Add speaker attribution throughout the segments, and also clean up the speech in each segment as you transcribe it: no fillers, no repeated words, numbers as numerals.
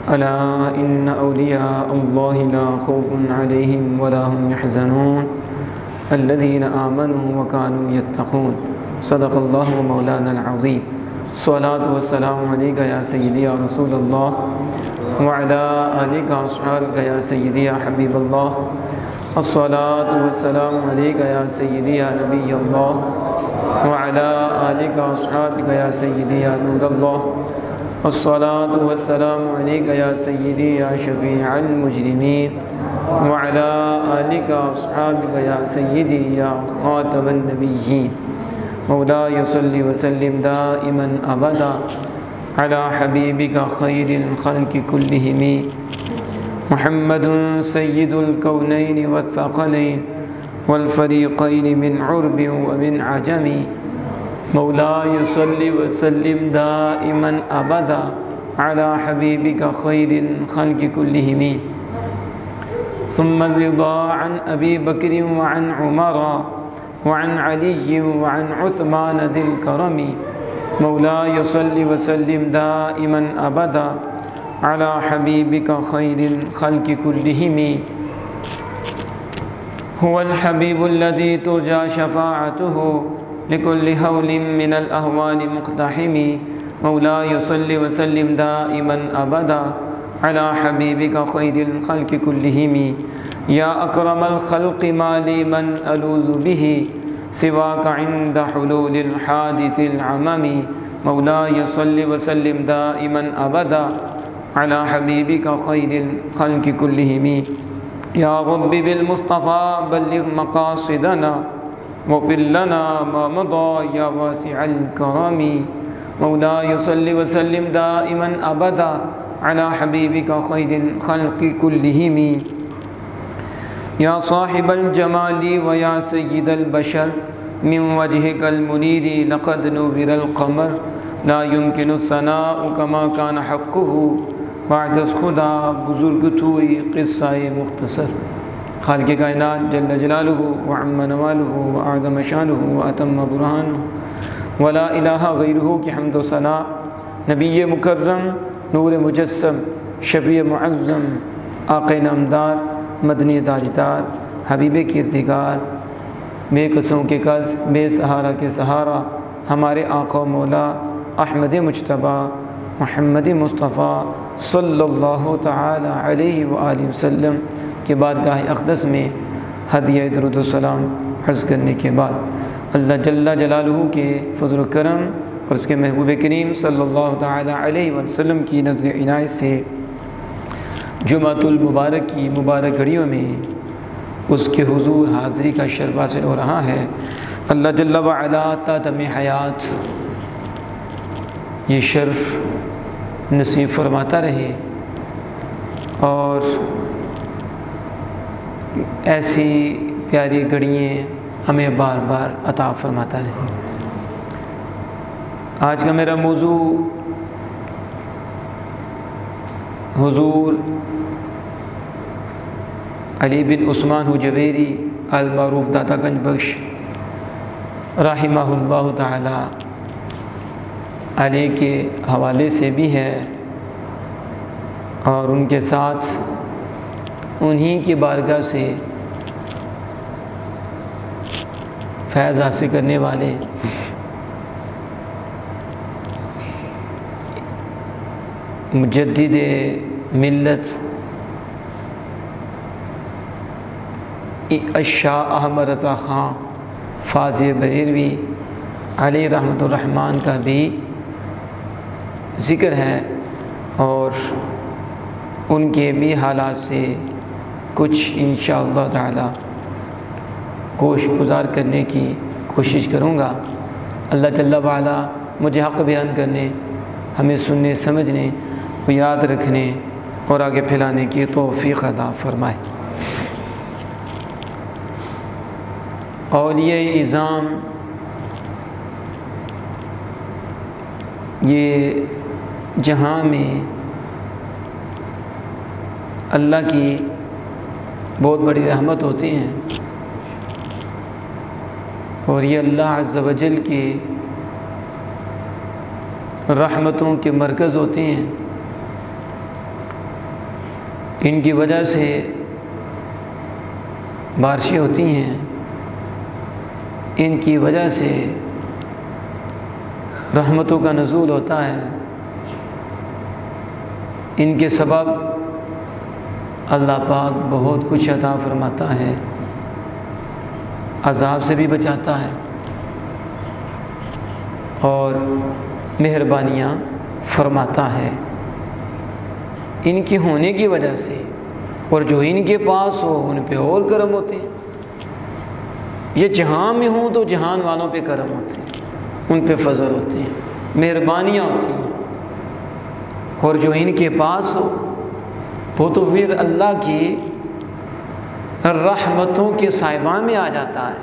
Speaker 1: ألا إن أولياء الله لا خوف عليهم ولا هم يحزنون الذين آمنوا وكانوا يتقون صدق الله مولانا العظيم. الصلاة والسلام عليك يا سيدي يا رسول الله وعلى آلك وأصحابك يا سيدي يا حبيب الله. الصلاة والسلام عليك يا سيدي يا نبي الله وعلى آلك وأصحابك يا سيدي يا نور الله. الصلاة والسلام عليك يا سيدي يا شفيع المجرمين وعلى آلك وأصحابك يا سيدي يا خاتم النبيين. مولاي صل وسلم دائما أبدا على حبيبك خير الخلق كلهم محمد سيد الكونين والثقلين والفريقين من عرب ومن عجم. مولاي صل وسلم دائما أبدا على حبيبك خير الخلق كلهم. ثم الرضا عن أبي بكر وعن عمر وعن علي وعن عثمان ذي الكرم. مولاي صل وسلم دائما أبدا على حبيبك خير الخلق كلهم. هو الحبيب الذي ترجى شفاعته لكل هول من الأهوال مقتحم. مولاي صل وسلم دائما أبدا على حبيبك خير الخلق كلهم. يا أكرم الخلق ما لي من ألوذ به سواك عند حلول الحادث العمم. مولاي صل وسلم دائما أبدا على حبيبك خير الخلق كلهم. يا رب بالمصطفى بلغ مقاصدنا واغفر لنا ما مضى يا واسع الكرم. مولاي صل وسلم دائما أبدا على حبيبك خير الخلق كلهم. يا صاحب الجمال ويا سيد البشر من وجهك المنير لقد نور القمر. لا يمكن الثناء كما كان حقه بعد خدا بزرگ توئی قصہ مختصر. خالق کائنات جل جلالہ وعم نوالہ وأعظم شانہ وأتم برہانہ ولا الہ غیرہ کی حمد و ثنا. نبی مکرم، نور مجسم، شفیع معظم، آقا نامدار، مدنی تاجدار، حبیب کردگار، بے کسوں کے کس، بے سہارا کے سہارا، ہمارے آقا و مولا احمد مجتبیٰ محمد مصطفیٰ صلی اللہ تعالی علیہ وآلہ وسلم کے بارگاہ اقدس میں ہدیہ درود و سلام عرض کرنے کے بعد اللہ جل جلالہ کے فضل و کرم اور اس کے محبوب کریم صلی اللہ تعالی علیہ وسلم کی نظر عنایت سے جمعۃ المبارک کی مبارک گھڑیوں میں اس کے حضور حاضری کا شرف حاصل ہو رہا ہے. اللہ جل وعلا تاتم حیات یہ شرف نصیب فرماتا رہے اور ایسی پیاری گھڑیاں ہمیں بار بار عطا فرماتا رہے. آج کا میرا موضوع حضور علی بن عثمان حجویری المعروف داتا گنج بخش رحمہ اللہ تعالی علیہ کے حوالے سے بھی ہے اور ان کے ساتھ انہی کی بارگاہ سے فیض حاصل کرنے والے مجدد ملت الشاہ احمد رضا خان فاضل بریلوی علیہ رحمۃ الرحمن کا بھی ذکر ہے اور ان کے بھی حالات سے کچھ انشاءاللہ تعالی گوش گزار کرنے کی کوشش کروں گا. اللہ جل وعلا مجھے حق بیان کرنے، ہمیں سننے سمجھنے و یاد رکھنے اور آگے پھیلانے کی توفیق عطا فرمائے. اولیاء اعظام یہ جہاں میں اللہ کی بہت بڑی رحمت ہوتی ہیں اور یہ اللہ عز و جل کی رحمتوں کے مرکز ہوتی ہیں. ان کی وجہ سے بارشیں ہوتی ہیں، ان کی وجہ سے رحمتوں کا نزول ہوتا ہے، ان کے سبب اللہ پاک بہت کچھ عطا فرماتا ہے، عذاب سے بھی بچاتا ہے اور مہربانیاں فرماتا ہے ان کی ہونے کی وجہ سے۔ اور جو ان کے پاس ہو ان پہ اور کرم ہوتے ہیں، یہ جہاں میں ہوں تو جہان والوں پہ کرم ہوتے ہیں، ان پہ فضل ہوتے ہیں، مہربانیاں ہوتی ہیں۔ اور جو ان کے پاس ہو وہ تو پھر اللہ کی رحمتوں کے سائبان میں آ جاتا ہے،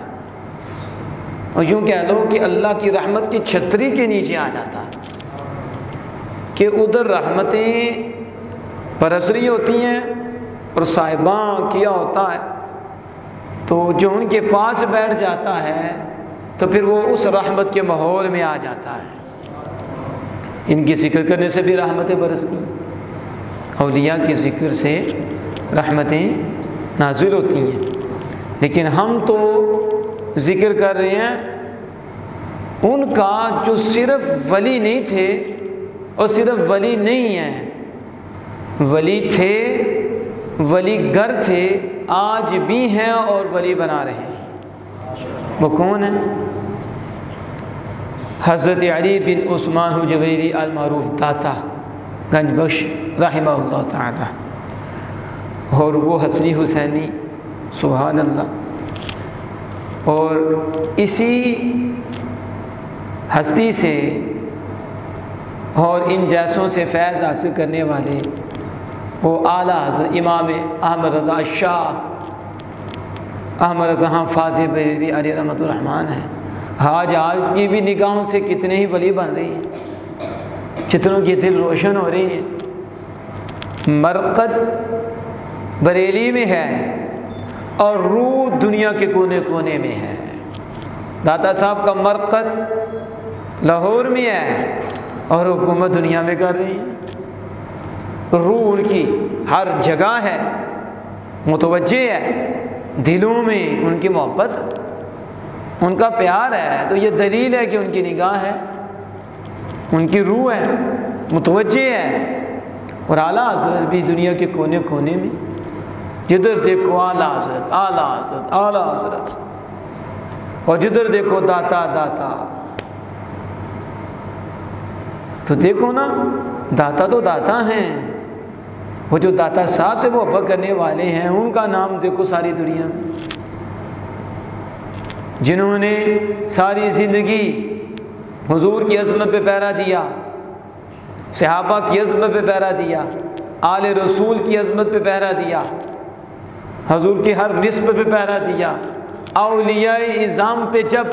Speaker 1: اور یوں کہہ لو کہ اللہ کی رحمت کی چھتری کے نیچے آ جاتا ہے کہ ادھر رحمتیں برس رہی ہوتی ہیں اور سائبان کیا ہوتا ہے، تو جو ان کے پاس بیٹھ جاتا ہے تو پھر وہ اس رحمت کے ماحول میں آ جاتا ہے۔ ان کی ذکر کرنے سے بھی رحمتیں برستی ہیں، اولیاء کے ذکر سے رحمتیں نازل ہوتی ہیں۔ لیکن ہم تو ذکر کر رہے ہیں ان کا جو صرف ولی نہیں تھے اور صرف ولی نہیں ہیں، ولی تھے، ولی گر تھے، آج بھی ہیں اور ولی بنا رہے ہیں۔ وہ کون ہیں؟ حضرت علی بن عثمان حجویری المعروف داتا گنج بخش رحمہ اللہ تعالی، اور وہ حسنی حسینی، سبحان اللہ۔ اور اسی ہستی سے اور ان جیسوں سے فیض حاصل کرنے والے وہ اعلیٰ حضرت امام احمد رضا شاہ احمد رضا فاضل بریلوی علیہ رحمۃ الرحمن ہیں۔ آج کی بھی نگاہوں سے کتنے ہی ولی بن رہی ہیں، کتنوں کے دل روشن ہو رہی ہیں۔ مرقد بریلی میں ہے اور روح دنیا کے کونے کونے میں ہے۔ داتا صاحب کا مرقد لاہور میں ہے اور حکومت دنیا میں کر رہی ہے، روح ان کی ہر جگہ ہے، متوجہ ہے، دلوں میں ان کی محبت، ان کا پیار ہے، تو یہ دلیل ہے کہ ان کی نگاہ ہے، ان کی روح ہے، متوجہ ہے۔ اور اعلیٰ حضرت بھی دنیا کے کونے کونے میں، جدھر دیکھو اعلیٰ حضرت، اعلیٰ حضرت، اعلیٰ حضرت، اور جدھر دیکھو داتا داتا۔ تو دیکھو نا، داتا تو داتا ہیں، وہ جو داتا صاحب سے محبت کرنے والے ہیں ان کا نام دیکھو ساری دنیا میں، جنہوں نے ساری زندگی حضور کی عظمت پہ پہرا دیا، صحابہ کی عظمت پہ پہرا دیا، آل رسول کی عظمت پہ پہرا دیا، حضور کی ہر نسبت پہ پہرا دیا۔ اولیاء اعظام پہ جب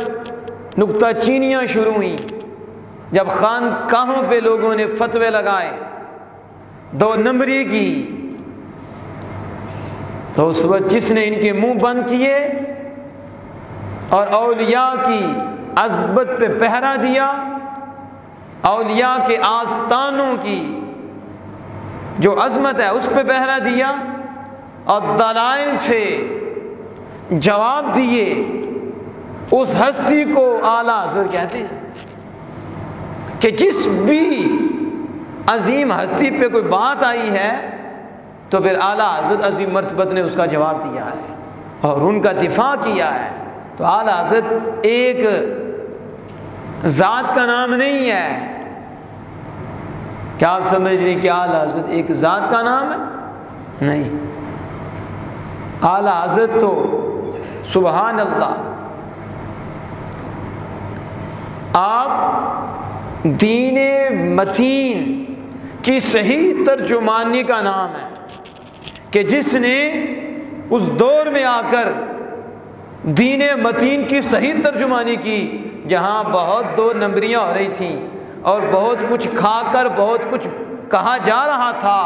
Speaker 1: نکتہ چینیاں شروع ہوئیں، جب خانقاہوں پہ لوگوں نے فتوے لگائے، دو نمبری کی، تو اس وقت جس نے ان کے منہ بند کیے اور اولیاء کی عظمت پہ پہرا دیا، اولیاء کے آستانوں کی جو عظمت ہے اس پہ پہرا دیا اور دلائل سے جواب دیے، اس ہستی کو اعلیٰ حضرت کہتے ہیں۔ کہ جس بھی عظیم ہستی پہ کوئی بات آئی ہے تو پھر اعلیٰ حضرت عظیم مرتبت نے اس کا جواب دیا ہے اور ان کا دفاع کیا ہے۔ تو اعلیٰ حضرت ایک ذات کا نام نہیں ہے، کیا آپ سمجھ رہے ہیں کہ اعلیٰ حضرت ایک ذات کا نام ہے؟ نہیں، اعلیٰ حضرت تو سبحان اللہ، آپ دین متین کی صحیح ترجمانی کا نام ہے کہ جس نے اس دور میں آ کر دین متین کی صحیح ترجمانی کی، جہاں بہت دو نمبریاں ہو رہی تھیں اور بہت کچھ کھا کر بہت کچھ کہا جا رہا تھا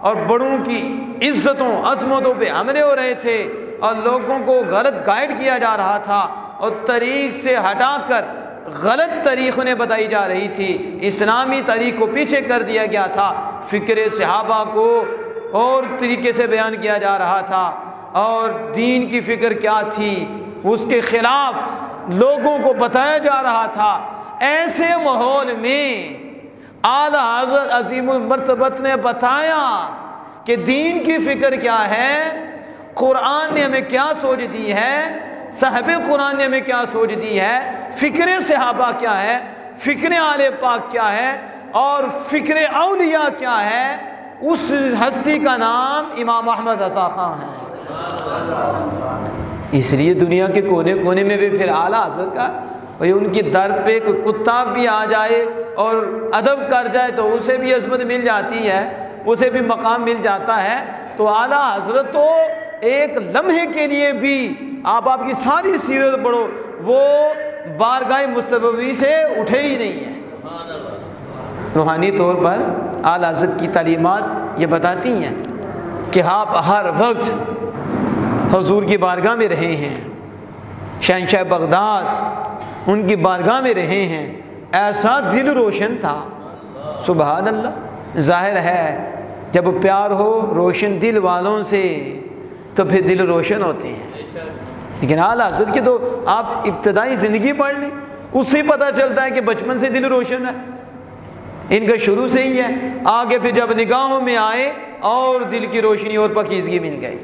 Speaker 1: اور بڑوں کی عزتوں عظمتوں پہ حملے ہو رہے تھے اور لوگوں کو غلط گائیڈ کیا جا رہا تھا اور طریق سے ہٹا کر غلط طریق انہیں بتائی جا رہی تھی، اسلامی طریق کو پیچھے کر دیا گیا تھا، فکر صحابہ کو
Speaker 2: اور طریقے سے بیان کیا جا رہا تھا، اور دین کی فکر کیا تھی اس کے خلاف لوگوں کو بتایا جا رہا تھا۔ ایسے ماحول میں اعلیٰ حضرت عظیم المرتبت نے بتایا کہ دین کی فکر کیا ہے، قرآن نے ہمیں کیا سوچ دی ہے، صاحب قرآن نے ہمیں کیا سوچ دی ہے، فکر صحابہ کیا ہے، فکر آل پاک کیا ہے، اور فکر اولیاء کیا ہے۔ اس ہستی کا نام امام احمد رضا خان ہے۔ اس لیے دنیا کے کونے کونے میں بھی پھر اعلیٰ حضرت کا ان کی در پہ کوئی کتا بھی آ جائے اور ادب کر جائے تو اسے بھی عظمت مل جاتی ہے، اسے بھی مقام مل جاتا ہے۔ تو اعلیٰ حضرت تو ایک لمحے کے لیے بھی آپ کی ساری سیرت پڑھو، وہ بارگاہ مصطفی سے اٹھے ہی نہیں ہے۔ روحانی طور پر اعلیٰ حضرت کی تعلیمات یہ بتاتی ہیں کہ آپ ہر وقت حضور کی بارگاہ میں رہے ہیں، شہنشاہ بغداد ان کی بارگاہ میں رہے ہیں، ایسا دل روشن تھا، سبحان اللہ۔ ظاہر ہے جب پیار ہو روشن دل والوں سے تو پھر دل روشن ہوتے ہیں، لیکن اعلیٰ حضرت کی تو آپ ابتدائی زندگی پڑھ لیں، اس سے پتہ چلتا ہے کہ بچپن سے دل روشن ہے، ان کا شروع سے ہی ہے۔ آگے پھر جب نگاہوں میں آئے اور دل کی روشنی اور پاکیزگی مل گئی،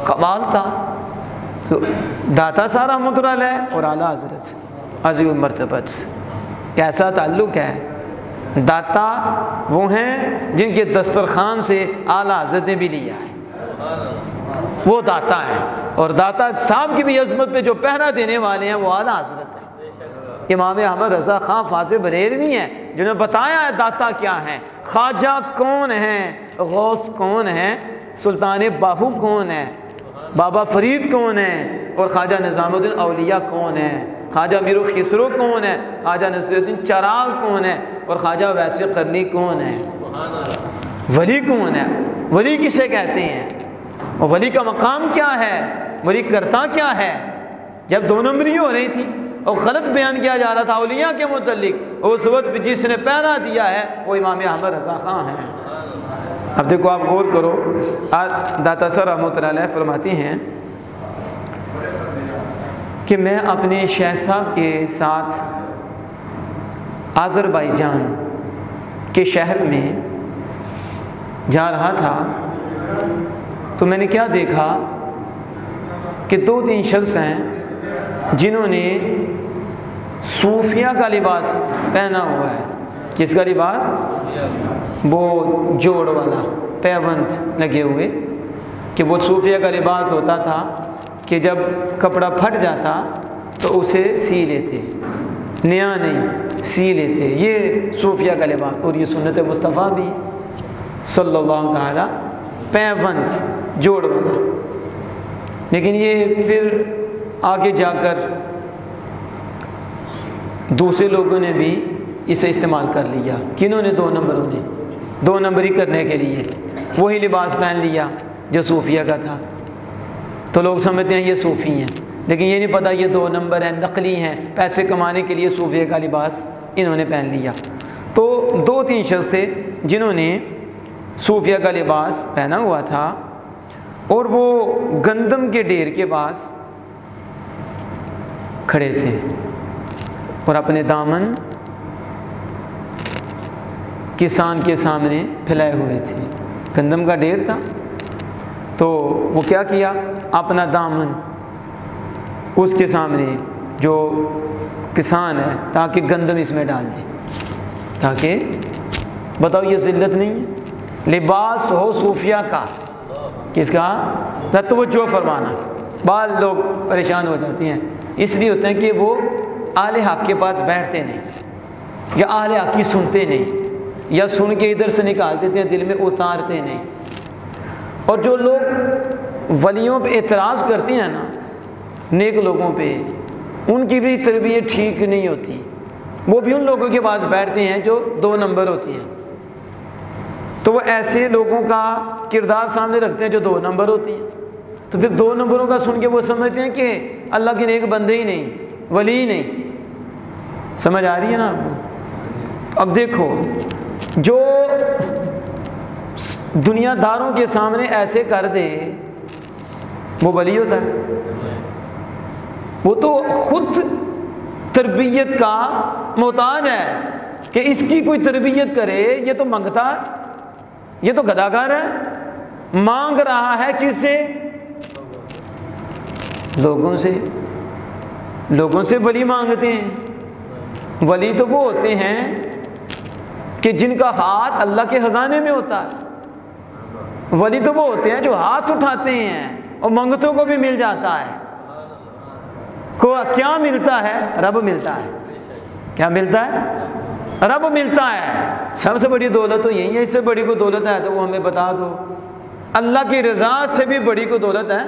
Speaker 2: کمال تھا۔ تو داتا صاحب رحمۃ اللہ علیہ اور اعلیٰ حضرت عظیم المرتبت کیسا تعلق ہے؟ داتا وہ ہیں جن کے دسترخوان سے اعلیٰ حضرت نے بھی لیا ہے، وہ داتا ہیں، اور داتا صاحب کی بھی عظمت پہ جو پہرا دینے والے ہیں وہ اعلیٰ حضرت ہیں۔ امام احمد رضا خان فاضل بریلوی ہیں جنہوں نے بتایا ہے داتا کیا ہیں، خواجہ کون ہیں، غوث کون ہیں، سلطان باہو کون ہیں، بابا فرید کون ہیں، اور خواجہ نظام الدین اولیاء کون ہیں، خواجہ میر خسرو کون ہے، خواجہ نصیر الدین چراغ کون ہے، اور خواجہ ویس قرنی کون ہے، ولی کون ہے، ولی کسے کہتے ہیں، اور ولی کا مقام کیا ہے، ولی کرتا کیا ہے۔ جب دو نمبری ہو رہی تھی اور غلط بیان کیا جا رہا تھا اولیاء کے متعلق، اور اس وقت جس نے پہرا دیا ہے وہ امام احمد رضا خان ہیں۔ اب دیکھو آپ غور کرو، داتا صاحب رحمۃ اللہ علیہ فرماتی ہیں کہ میں اپنے شیخ صاحب کے ساتھ آذربائیجان کے شہر میں جا رہا تھا، تو میں نے کیا دیکھا کہ 2-3 شخص ہیں جنہوں نے صوفیہ کا لباس پہنا ہوا ہے۔ کس کا لباس؟ وہ جوڑ والا، پیوند لگے ہوئے، کہ وہ صوفیہ کا لباس ہوتا تھا کہ جب کپڑا پھٹ جاتا تو اسے سی لیتے، نیا نہیں سی لیتے، یہ صوفیہ کا لباس، اور یہ سنت مصطفیٰ بھی صلی اللہ تعالی، پیوند جوڑ والا۔ لیکن یہ پھر آگے جا کر دوسرے لوگوں نے بھی اسے استعمال کر لیا، کنہوں نے؟ 2 نمبروں نے، 2 نمبری کرنے کے لیے وہی لباس پہن لیا جو صوفیہ کا تھا، تو لوگ سمجھتے ہیں یہ صوفی ہیں، لیکن یہ نہیں پتہ یہ 2 نمبر ہیں، نقلی ہیں، پیسے کمانے کے لیے صوفیہ کا لباس انہوں نے پہن لیا۔ تو 2-3 شخص تھے جنہوں نے صوفیہ کا لباس پہنا ہوا تھا، اور وہ گندم کے ڈھیر کے پاس کھڑے تھے اور اپنے دامن کسان کے سامنے پھیلائے ہوئے تھے۔ گندم کا ڈھیر تھا، تو وہ کیا کیا، اپنا دامن اس کے سامنے جو کسان ہے تاکہ گندم اس میں ڈال دے، تاکہ بتاؤ یہ ذلت نہیں ہے؟ لباس ہو صوفیہ کا، کس کا؟ توجہ فرمانا، بعض لوگ پریشان ہو جاتے ہیں، اس لیے ہوتے ہیں کہ وہ اہل حق کے پاس بیٹھتے نہیں، یا اہل حق کی سنتے نہیں، یا سن کے ادھر سے نکال دیتے ہیں، دل میں اتارتے نہیں۔ اور جو لوگ ولیوں پہ اعتراض کرتے ہیں نا، نیک لوگوں پہ، ان کی بھی تربیت ٹھیک نہیں ہوتی، وہ بھی ان لوگوں کے پاس بیٹھتے ہیں جو 2 نمبر ہوتی ہیں، تو وہ ایسے لوگوں کا کردار سامنے رکھتے ہیں جو 2 نمبر ہوتی ہیں، تو پھر 2 نمبروں کا سن کے وہ سمجھتے ہیں کہ اللہ کے نیک بندے ہی نہیں، ولی ہی نہیں۔ سمجھ آ رہی ہے نا آپ کو؟ اب دیکھو، جو دنیا داروں کے سامنے ایسے کر دے، وہ ولی ہوتا ہے؟ وہ تو خود تربیت کا محتاج ہے کہ اس کی کوئی تربیت کرے۔ یہ تو منگتا ہے، یہ تو گداگر ہے، مانگ رہا ہے کس سے؟ لوگوں سے۔ لوگوں سے ولی مانگتے ہیں۔ ولی تو وہ ہوتے ہیں کہ جن کا ہاتھ اللہ کے خزانے میں ہوتا ہے۔ ولی تو وہ ہوتے ہیں جو ہاتھ اٹھاتے ہیں اور منگتوں کو بھی مل جاتا ہے۔ کو کیا ملتا ہے؟ رب ملتا ہے۔ کیا ملتا ہے؟ رب ملتا ہے۔ سب سے بڑی دولت تو یہی ہے۔ اس سے بڑی کوئی دولت ہے تو وہ ہمیں بتا دو۔ اللہ کی رضا سے بھی بڑی کوئی دولت ہے؟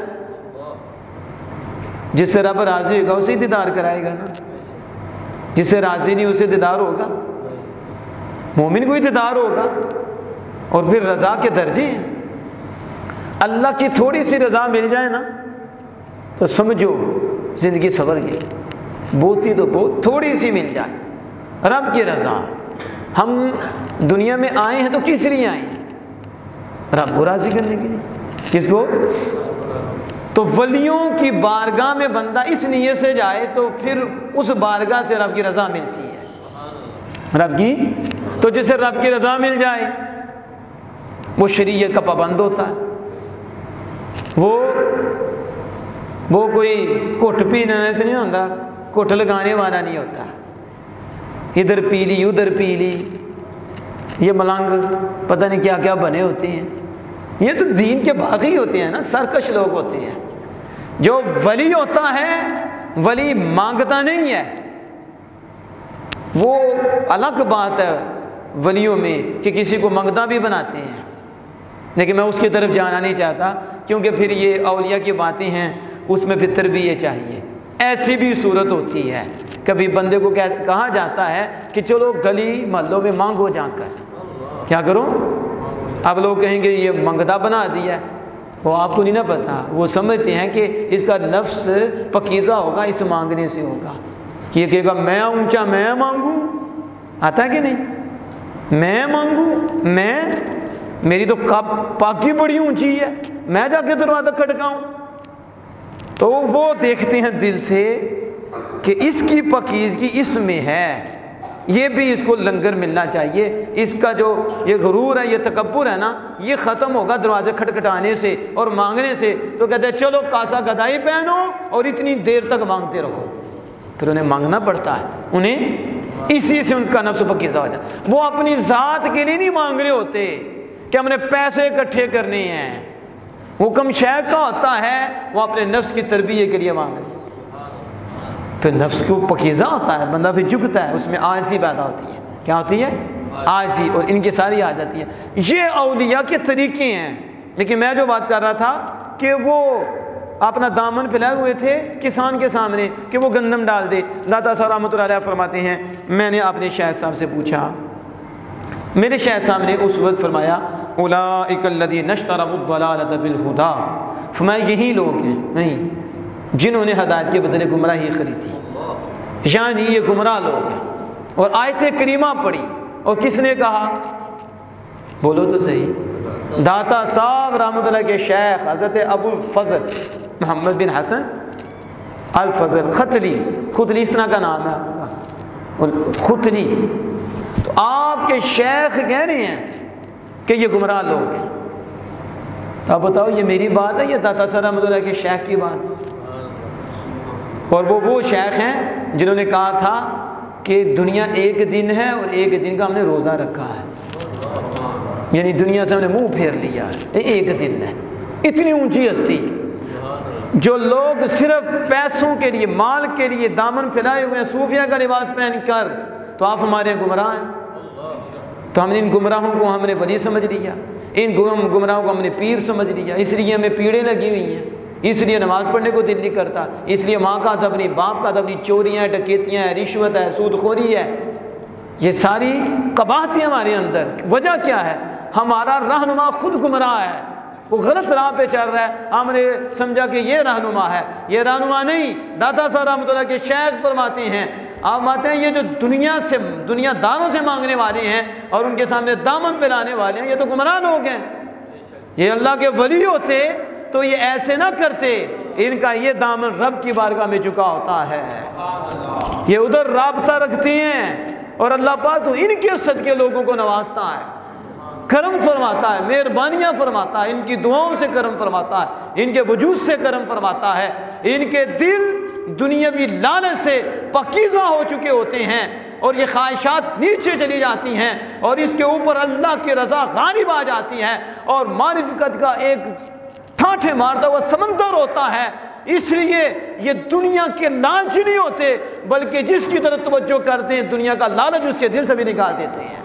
Speaker 2: جس سے رب راضی ہوگا اسے دیدار کرائے گا نا، جس سے راضی نہیں اسے دیدار ہوگا؟ مومن کو ہی دیدار ہوگا۔ اور پھر رضا کے درجے ہیں۔ اللہ کی تھوڑی سی رضا مل جائے نا تو سمجھو زندگی سنور گئی۔ بہت ہی تو بہت تھوڑی سی مل جائے، رب کی رضا۔ ہم دنیا میں آئے ہیں تو کس لیے آئے ہیں؟ رب کو راضی کرنے کے لیے۔ کس کو؟ تو ولیوں کی بارگاہ میں بندہ اس نیت سے جائے تو پھر اس بارگاہ سے رب کی رضا ملتی ہے۔ رب کی تو جسے رب کی رضا مل جائے وہ شریعت کا پابند ہوتا ہے۔ وہ کوئی گھٹ پینے تو نہیں ہوتا، گھٹ لگانے والا نہیں ہوتا۔ ادھر پی لی ادھر پی لی، یہ ملنگ پتہ نہیں کیا کیا بنے ہوتے ہیں۔ یہ تو دین کے باغی ہوتے ہیں نا، سرکش لوگ ہوتے ہیں۔ جو ولی ہوتا ہے ولی مانگتا نہیں ہے۔ وہ الگ بات ہے ولیوں میں کہ کسی کو منگتا بھی بناتے ہیں، لیکن میں اس کی طرف جانا نہیں چاہتا کیونکہ پھر یہ اولیاء کی باتیں ہیں، اس میں پھر تربیت چاہیے۔ ایسی بھی صورت ہوتی ہے، کبھی بندے کو کہا جاتا ہے کہ چلو گلی محلوں میں مانگو جا کر۔ کیا کرو؟ اب لوگ کہیں گے یہ منگتا بنا دیا ہے، وہ آپ کو نہیں نہ پتا۔ وہ سمجھتے ہیں کہ اس کا نفس پکیزہ ہوگا، اس مانگنے سے ہوگا کہ یہ کہے گا میں اونچا میں مانگوں۔ آتا ہے کہ نہیں؟ میں مانگوں، میری تو پاکی بڑی اونچی ہے، میں جا کے دروازہ کھٹکاؤں۔ تو وہ دیکھتے ہیں دل سے کہ اس کی پاکیزگی اس میں ہے، یہ بھی اس کو لنگر ملنا چاہیے۔ اس کا جو یہ غرور ہے، یہ تکبر ہے نا، یہ ختم ہوگا دروازے کھٹکھٹانے سے اور مانگنے سے۔ تو کہتے ہیں چلو کاسا گدائی پہنو اور اتنی دیر تک مانگتے رہو۔ پھر انہیں مانگنا پڑتا ہے، انہیں اسی سے ان کا نفس پکیزہ ہو جاتا ہے۔ وہ اپنی ذات کے لیے نہیں مانگ رہے ہوتے کہ ہم نے پیسے اکٹھے کرنے ہیں۔ حکم شیخ کا ہوتا ہے وہ اپنے نفس کی تربیت کے لیے مانگ رہے ہیں۔ پھر نفس کو پکیزہ ہوتا ہے، بندہ پھر جھکتا ہے، اس میں عاجزی پیدا ہوتی ہے۔ کیا ہوتی ہے؟ عاجزی، اور ان کی ساری آ جاتی ہے۔ یہ اولیاء کے طریقے ہیں۔ لیکن میں جو بات کر رہا تھا کہ وہ اپنا دامن پھیلائے ہوئے تھے کسان کے سامنے کہ وہ گندم ڈال دے۔ داتا صاحب رحمۃ اللہ علیہ فرماتے ہیں میں نے اپنے شیخ صاحب سے پوچھا، میرے شیخ صاحب نے اس وقت فرمایا اولئک الذین اشتروا الضلالۃ بالہدی، فرمایا یہی لوگ ہیں نہیں جنہوں نے ہدایت کے بدلے گمراہی خریدی، یعنی یہ گمراہ لوگ ہیں۔ اور آیت کریمہ پڑھی، اور کس نے کہا؟ بولو تو صحیح۔ داتا صاحب رحمۃ اللہ کے شیخ حضرت ابو الفضل محمد بن حسن الفضل ختلی، ختلی اس طرح کا نام ہے، ختلی۔ تو آپ کے شیخ کہہ رہے ہیں کہ یہ گمراہ لوگ ہیں۔ تو آپ بتاؤ یہ میری بات ہے یا داتا صاحب رحمۃ اللہ کے شیخ کی بات؟ اور وہ شیخ ہیں جنہوں نے کہا تھا کہ دنیا ایک دن ہے اور ایک دن کا ہم نے روزہ رکھا ہے، یعنی دنیا سے ہم نے منہ پھیر لیا ہے، ایک دن ہے۔ اتنی اونچی ہستی، جو لوگ صرف پیسوں کے لیے مال کے لیے دامن پھیلائے ہوئے ہیں صوفیہ کا لباس پہن کر، تو آپ ہمارے گمراہ ہیں۔ تو ہم نے ان گمراہوں کو ہم نے ولی سمجھ لیا، ان گمراہوں کو ہم نے پیر سمجھ لیا، اس لیے ہمیں پیڑیں لگی ہوئی ہیں، اس لیے نماز پڑھنے کو دل نہیں کرتا، اس لیے ماں کا ادب نہیں، باپ کا ادب نہیں، چوریاں ڈکیتیاں ہیں، رشوت ہے، سود خوری ہے، یہ ساری قباحتیں ہمارے اندر۔ وجہ کیا ہے؟ ہمارا رہنما خود گمراہ ہے، وہ غلط راہ پہ چل رہا ہے، ہم نے سمجھا کہ یہ رہنما ہے، یہ رہنما نہیں۔ داتا صاحب رحمۃ اللہ کے شیخ فرماتے ہیں، آپ مانتے ہیں یہ جو دنیا داروں سے مانگنے والے ہیں اور ان کے سامنے دامن پھیلانے والے ہیں، یہ تو گمراہ لوگ ہیں۔ یہ اللہ کے ولی ہوتے تو یہ ایسے نہ کرتے، ان کا یہ دامن رب کی بارگاہ میں جھکا ہوتا ہے، یہ ادھر رابطہ رکھتے ہیں اور اللہ پاک تو ان کے صدقے لوگوں کو نوازتا ہے، کرم فرماتا ہے، مہربانیاں فرماتا ہے، ان کی دعاؤں سے کرم فرماتا ہے، ان کے وجود سے کرم فرماتا ہے، ان کے دل دنیاوی لالچ سے پاکیزہ ہو چکے ہوتے ہیں اور یہ خواہشات نیچے چلی جاتی ہیں اور اس کے اوپر اللہ کی رضا غالب آ جاتی ہے اور معرفت کا ایک ٹھاٹھے مارتا ہوا سمندر ہوتا ہے۔ اس لیے یہ دنیا کے لالچی نہیں ہوتے بلکہ جس کی طرف توجہ کرتے ہیں دنیا کا لالچ اس کے دل سے بھی نکال دیتے ہیں۔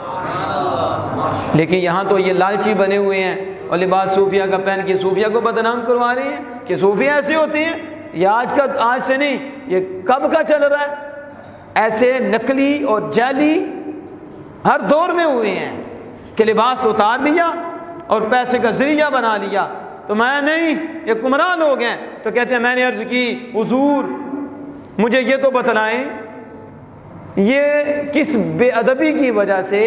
Speaker 2: لیکن یہاں تو یہ لالچی بنے ہوئے ہیں اور لباس صوفیہ کا پہن کے صوفیہ کو بدنام کروا رہے ہیں کہ صوفیہ ایسے ہوتے ہیں۔ یہ آج سے نہیں، یہ کب کا چل رہا ہے، ایسے نقلی اور جعلی ہر دور میں ہوئے ہیں کہ لباس اتار لیا اور پیسے کا ذریعہ بنا لیا۔ تو میں نہیں، یہ گمراہ لوگ ہیں۔ تو کہتے ہیں میں نے عرض کی حضور مجھے یہ تو بتلائیں یہ کس بے ادبی کی وجہ سے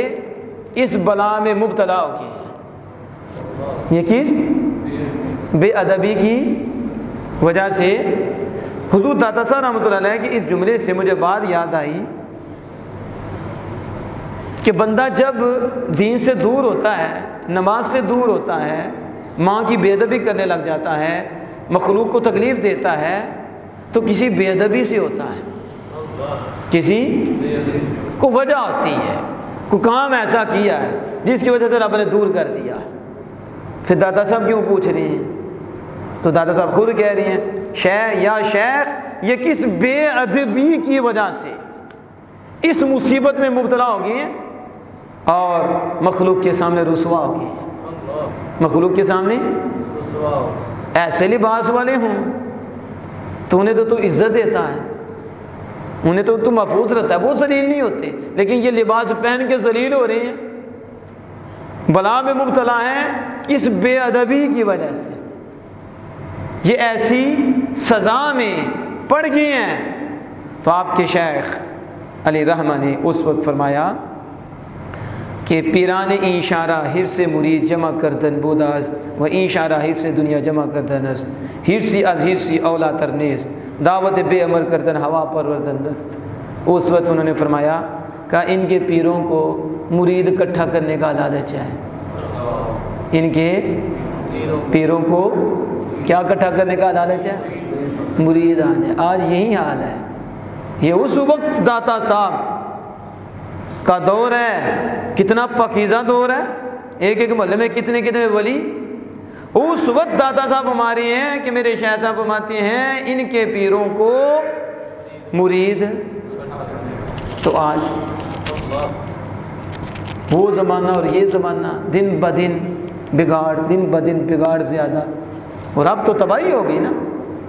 Speaker 2: اس بلا میں مبتلا ہوگی، یہ کس بے ادبی کی وجہ سے۔ حضور داتا صاحب رحمۃ اللہ علیہ کی اس جملے سے مجھے بات یاد آئی کہ بندہ جب دین سے دور ہوتا ہے، نماز سے دور ہوتا ہے، ماں کی بے ادبی کرنے لگ جاتا ہے، مخلوق کو تکلیف دیتا ہے، تو کسی بے ادبی سے ہوتا ہے، کسی کو وجہ ہوتی ہے، کوئی کام ایسا کیا ہے جس کی وجہ سے رب نے دور کر دیا۔ پھر داتا صاحب کیوں پوچھ رہی ہیں؟ تو دادا صاحب خود کہہ رہی ہیں شیخ یہ کس بے ادبی کی وجہ سے اس مصیبت میں مبتلا ہو گئی ہیں اور مخلوق کے سامنے رسوا ہو گئی ہیں، مخلوق کے سامنے ایسے لباس والے ہوں تو انہیں تو عزت دیتا ہے، انہیں تو محفوظ رہتا ہے، وہ ذلیل نہیں ہوتے، لیکن یہ لباس پہن کے ذلیل ہو رہے ہیں، بلا میں مبتلا ہیں اس بے ادبی کی وجہ سے، یہ ایسی سزا میں پڑ گئی ہیں۔ تو آپ کے شیخ علی رحمہ نے اس وقت فرمایا کہ پیران این شارہ حرص مرید جمع کردن بوداست و این شارہ حرص دنیا جمع کردن است، حرصی از حرصی اولا تر نیست، دعوت بے عمل کردن ہوا پروردن دست۔ اس وقت انہوں نے فرمایا کہ ان کے پیروں کو مرید اکٹھا کرنے کا لالچ ہے، ان کے پیروں کو کیا اکٹھا کرنے کا لالچ ہے، مرید آ جائے۔ آج یہی حال ہے، یہ اس وقت داتا صاحب کا دور ہے، کتنا پاکیزہ دور ہے، ایک ایک محلے میں کتنے کتنے ولی۔ اس وقت داتا صاحب فرما رہے ہیں کہ میرے شیخ صاحب فرماتے ہیں ان کے پیروں کو مرید۔ تو آج وہ زمانہ اور یہ زمانہ دن بدن بگاڑ زیادہ، اور اب تو تباہی ہوگی نا،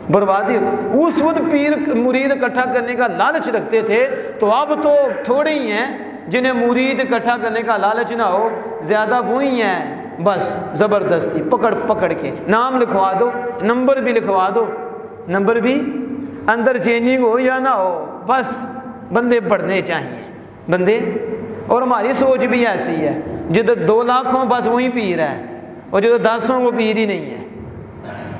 Speaker 2: بربادی۔ اس وقت پیر مرید اکٹھا کرنے کا لالچ رکھتے تھے، تو اب تو تھوڑے ہی ہیں جنہیں مرید اکٹھا کرنے کا لالچ نہ ہو، زیادہ وہی ہیں بس زبردستی پکڑ کے نام لکھوا دو، نمبر بھی لکھوا دو، نمبر بھی اندر چینجنگ ہو یا نہ ہو، بس بندے پڑھنے چاہیے بندے۔ اور ہماری سوچ بھی ایسی ہے، جدھر 2 لاکھ ہوں بس وہیں پیر ہے، اور جدھر 10 ہوں وہ پیر ہی نہیں ہے،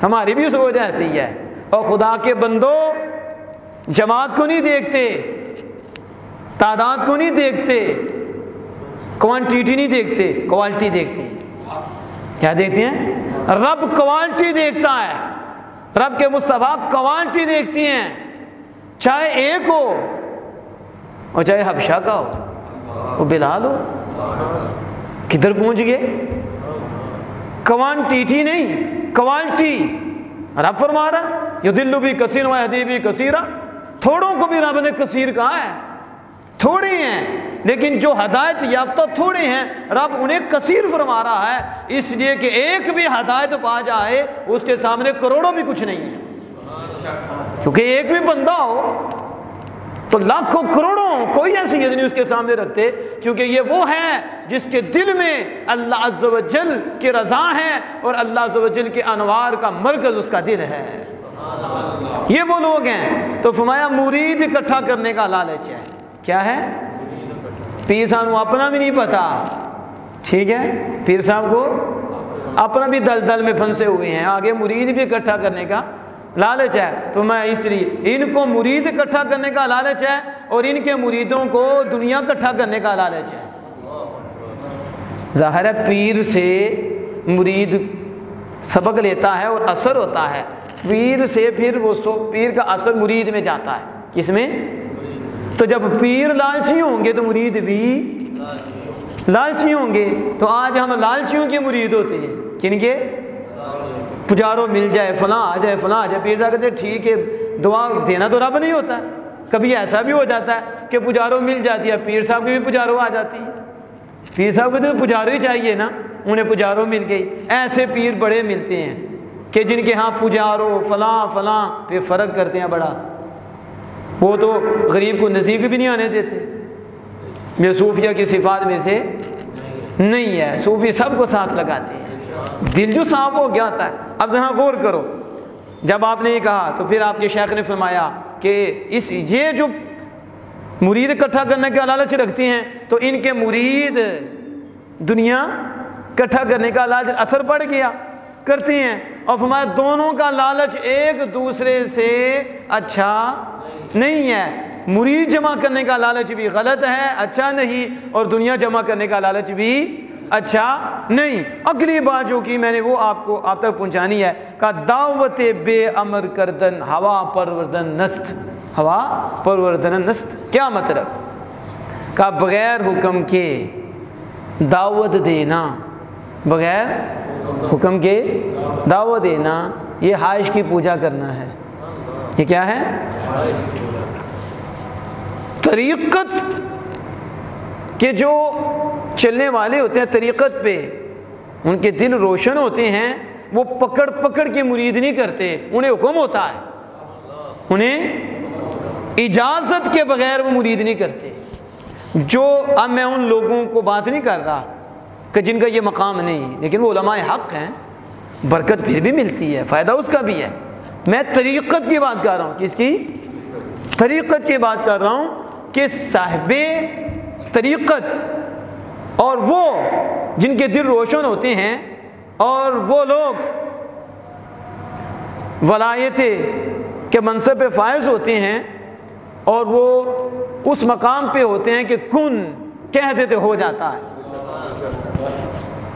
Speaker 2: ہماری بھی سوچ ایسی ہے۔ اور خدا کے بندو جماعت کو نہیں دیکھتے، تعداد کو نہیں دیکھتے، کوانٹیٹی نہیں دیکھتے، کوالٹی دیکھتے ہیں۔ کیا دیکھتے ہیں؟ رب کوالٹی دیکھتا ہے، رب کے مصطفیٰ کوالٹی دیکھتی ہیں، چاہے ایک ہو اور چاہے حبشہ کا ہو، وہ بلال ہو، کدھر پہنچ گئے؟ کوانٹیٹی نہیں، کوالٹی۔ رب فرما رہا یضل بھی کثیر و یہدی بھی کثیرا، تھوڑوں کو بھی رب نے کثیر کہا ہے، تھوڑے ہیں، لیکن جو ہدایت یافتہ تھوڑے ہیں رب انہیں کثیر فرما رہا ہے، اس لیے کہ ایک بھی ہدایت پا جائے اس کے سامنے کروڑوں بھی کچھ نہیں ہے، کیونکہ ایک بھی بندہ ہو تو لاکھوں کروڑوں کوئی ایسی چیز نہیں اس کے سامنے رکھتے، کیونکہ یہ وہ ہے جس کے دل میں اللہ عز و جل کی رضا ہے اور اللہ عز و جل کے انوار کا مرکز اس کا دل ہے، یہ وہ لوگ ہیں۔ تو فرمایا مرید اکٹھا کرنے کا لالچ ہے، کیا ہے؟ پیر صاحب کو اپنا بھی نہیں پتا، ٹھیک ہے، پیر صاحب کو اپنا بھی دلدل میں پھنسے ہوئے ہیں، آگے مرید بھی اکٹھا کرنے کا لالچ ہے، تو میں اس لیے ان کو مرید اکٹھا کرنے کا لالچ ہے اور ان کے مریدوں کو دنیا اکٹھا کرنے کا لالچ ہے۔ ظاہر ہے پیر سے مرید سبق لیتا ہے اور اثر ہوتا ہے، پیر سے پھر وہ پیر کا اثر مرید میں جاتا ہے، کس میں؟ تو جب پیر لالچی ہوں گے تو مرید بھی لالچی ہوں گے۔ تو آج ہم لالچیوں کے مرید ہوتے ہیں، کن کے؟ پجاروں مل جائے، فلاں آ جائے، فلاں آ جائے، پیر صاحب کہتے ہیں ٹھیک ہے، دعا دینا تو رب نہیں ہوتا ہے، کبھی ایسا بھی ہو جاتا ہے کہ پجاروں مل جاتی ہے، پیر صاحب کی بھی پجاروں آ جاتی ہے، پیر صاحب کو تو پجاروں ہی چاہیے نا، انہیں پجاروں مل گئی۔ ایسے پیر بڑے ملتے ہیں کہ جن کے ہاں پجاروں فلاں فلاں پہ فرق کرتے ہیں بڑا، وہ تو غریب کو نزدیک بھی نہیں آنے دیتے۔ یہ صوفیہ کی صفات میں سے نہیں ہے، صوفی سب کو ساتھ لگاتے ہیں، دل جو صاف ہو گیا ہوتا ہے۔ اب یہاں غور کرو، جب آپ نے یہ کہا تو پھر آپ کے شیخ نے فرمایا کہ یہ جو مرید اکٹھا کرنے کا لالچ رکھتے ہیں تو ان کے مرید دنیا اکٹھا کرنے کا لالچ اثر پڑ گیا کرتے ہیں، اور فرمایا دونوں کا لالچ ایک دوسرے سے اچھا نہیں ہے، مرید جمع کرنے کا لالچ بھی غلط ہے، اچھا نہیں، اور دنیا جمع کرنے کا لالچ بھی اچھا نہیں۔ اگلی بات جو کی میں نے وہ آپ تک پہنچانی ہے، کہ دعوت بے امر کردن ہوا پروردن نست، ہوا پروردن نست کیا مطلب؟ کہ بغیر حکم کے دعوت دینا، بغیر حکم کے دعوت دینا، یہ خواہش کی پوجا کرنا ہے۔ یہ کیا ہے؟ طریقت کے جو چلنے والے ہوتے ہیں طریقت پہ، ان کے دل روشن ہوتے ہیں، وہ پکڑ پکڑ کے مرید نہیں کرتے، انہیں حکم ہوتا ہے، انہیں اجازت کے بغیر وہ مرید نہیں کرتے۔ جو اب میں ان لوگوں کو بات نہیں کر رہا کہ جن کا یہ مقام نہیں، لیکن وہ علماء حق ہیں، برکت پھر بھی ملتی ہے، فائدہ اس کا بھی ہے۔ میں طریقت کی بات کر رہا ہوں، کس کی؟ طریقت کی بات کر رہا ہوں کہ صاحب طریقت اور وہ جن کے دل روشن ہوتے ہیں، اور وہ لوگ ولایت کے منصب پہ فائز ہوتے ہیں، اور وہ اس مقام پہ ہوتے ہیں کہ کن کہہ دیتے ہو جاتا ہے،